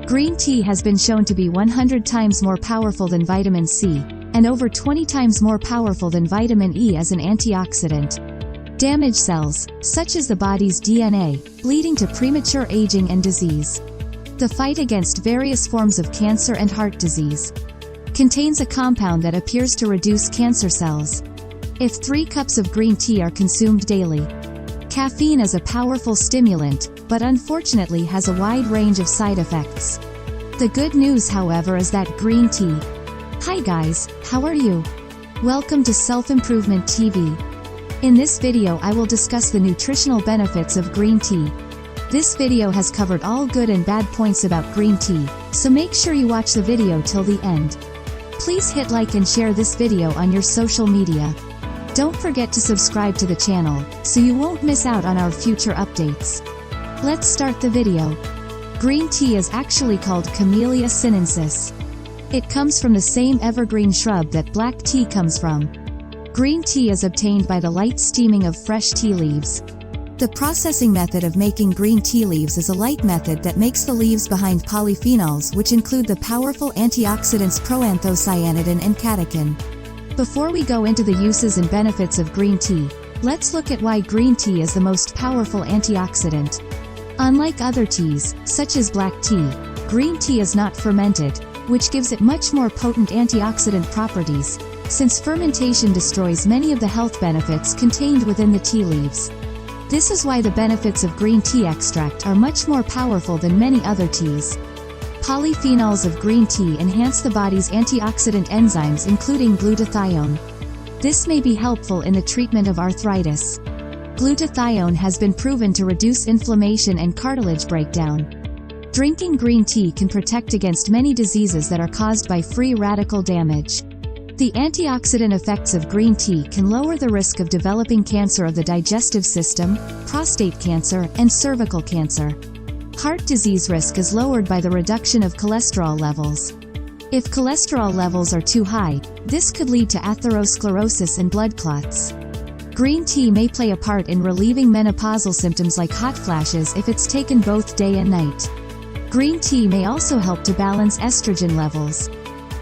Green tea has been shown to be 100 times more powerful than vitamin C, and over 20 times more powerful than vitamin E as an antioxidant. Damage cells, such as the body's DNA, leading to premature aging and disease. The fight against various forms of cancer and heart disease. Contains a compound that appears to reduce cancer cells. If 3 cups of green tea are consumed daily. Caffeine is a powerful stimulant, but unfortunately has a wide range of side effects. The good news, however, is that green tea. Hi guys, how are you? Welcome to Self-Improvement TV. In this video I will discuss the nutritional benefits of green tea. This video has covered all good and bad points about green tea, so make sure you watch the video till the end. Please hit like and share this video on your social media. Don't forget to subscribe to the channel, so you won't miss out on our future updates. Let's start the video. Green tea is actually called Camellia sinensis. It comes from the same evergreen shrub that black tea comes from. Green tea is obtained by the light steaming of fresh tea leaves. The processing method of making green tea leaves is a light method that makes the leaves behind polyphenols, which include the powerful antioxidants proanthocyanidin and catechin. Before we go into the uses and benefits of green tea, let's look at why green tea is the most powerful antioxidant. Unlike other teas, such as black tea, green tea is not fermented, which gives it much more potent antioxidant properties, since fermentation destroys many of the health benefits contained within the tea leaves. This is why the benefits of green tea extract are much more powerful than many other teas. Polyphenols of green tea enhance the body's antioxidant enzymes, including glutathione. This may be helpful in the treatment of arthritis. Glutathione has been proven to reduce inflammation and cartilage breakdown. Drinking green tea can protect against many diseases that are caused by free radical damage. The antioxidant effects of green tea can lower the risk of developing cancer of the digestive system, prostate cancer, and cervical cancer. Heart disease risk is lowered by the reduction of cholesterol levels. If cholesterol levels are too high, this could lead to atherosclerosis and blood clots. Green tea may play a part in relieving menopausal symptoms like hot flashes if it's taken both day and night. Green tea may also help to balance estrogen levels.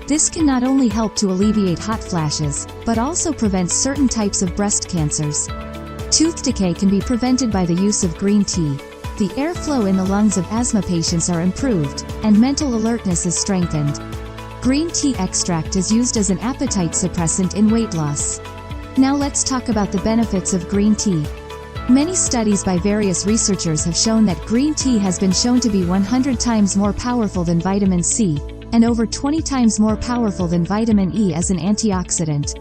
This can not only help to alleviate hot flashes, but also prevent certain types of breast cancers. Tooth decay can be prevented by the use of green tea. The airflow in the lungs of asthma patients are improved, and mental alertness is strengthened. Green tea extract is used as an appetite suppressant in weight loss. Now let's talk about the benefits of green tea. Many studies by various researchers have shown that green tea has been shown to be 100 times more powerful than vitamin C, and over 20 times more powerful than vitamin E as an antioxidant.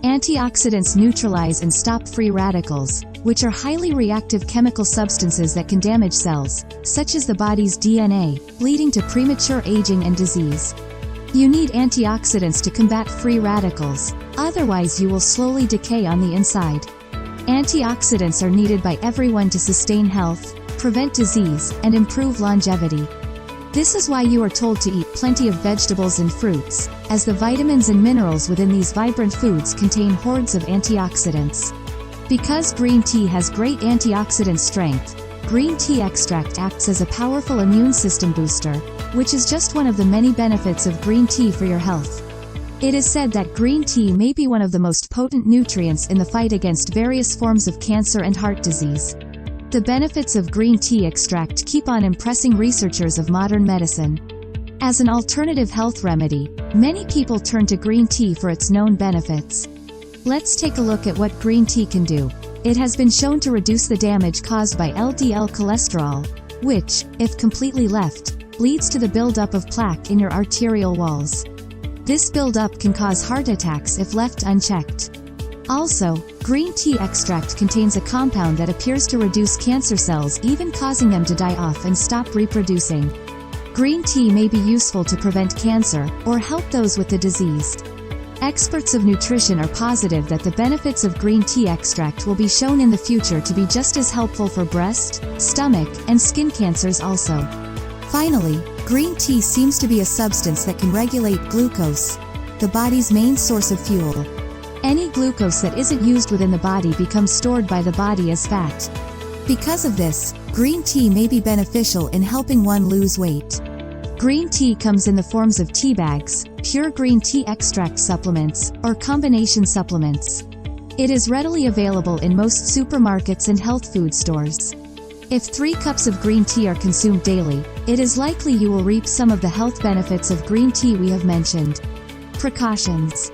Antioxidants neutralize and stop free radicals, which are highly reactive chemical substances that can damage cells, such as the body's DNA, leading to premature aging and disease. You need antioxidants to combat free radicals, otherwise you will slowly decay on the inside. Antioxidants are needed by everyone to sustain health, prevent disease, and improve longevity. This is why you are told to eat plenty of vegetables and fruits, as the vitamins and minerals within these vibrant foods contain hordes of antioxidants. Because green tea has great antioxidant strength, green tea extract acts as a powerful immune system booster, which is just one of the many benefits of green tea for your health. It is said that green tea may be one of the most potent nutrients in the fight against various forms of cancer and heart disease. The benefits of green tea extract keep on impressing researchers of modern medicine. As an alternative health remedy, many people turn to green tea for its known benefits. Let's take a look at what green tea can do. It has been shown to reduce the damage caused by LDL cholesterol, which, if completely left, leads to the buildup of plaque in your arterial walls. This buildup can cause heart attacks if left unchecked. Also, green tea extract contains a compound that appears to reduce cancer cells, even causing them to die off and stop reproducing. Green tea may be useful to prevent cancer, or help those with the disease. Experts of nutrition are positive that the benefits of green tea extract will be shown in the future to be just as helpful for breast, stomach, and skin cancers also. Finally, green tea seems to be a substance that can regulate glucose, the body's main source of fuel. Any glucose that isn't used within the body becomes stored by the body as fat. Because of this, green tea may be beneficial in helping one lose weight. Green tea comes in the forms of tea bags, pure green tea extract supplements, or combination supplements. It is readily available in most supermarkets and health food stores. If 3 cups of green tea are consumed daily, it is likely you will reap some of the health benefits of green tea we have mentioned. Precautions.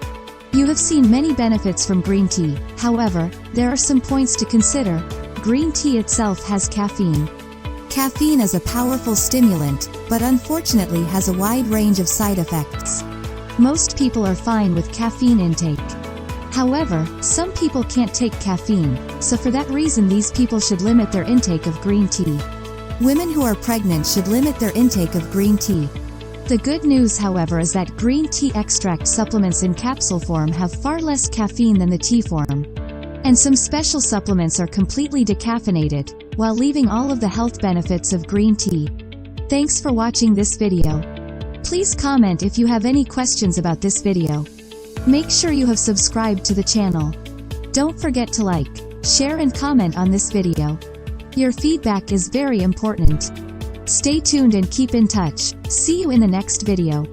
You have seen many benefits from green tea, however, there are some points to consider. Green tea itself has caffeine. Caffeine is a powerful stimulant, but unfortunately has a wide range of side effects. Most people are fine with caffeine intake. However, some people can't take caffeine, so for that reason these people should limit their intake of green tea. Women who are pregnant should limit their intake of green tea. The good news, however, is that green tea extract supplements in capsule form have far less caffeine than the tea form. And some special supplements are completely decaffeinated, while leaving all of the health benefits of green tea. Thanks for watching this video. Please comment if you have any questions about this video. Make sure you have subscribed to the channel. Don't forget to like, share and comment on this video. Your feedback is very important. Stay tuned and keep in touch. See you in the next video.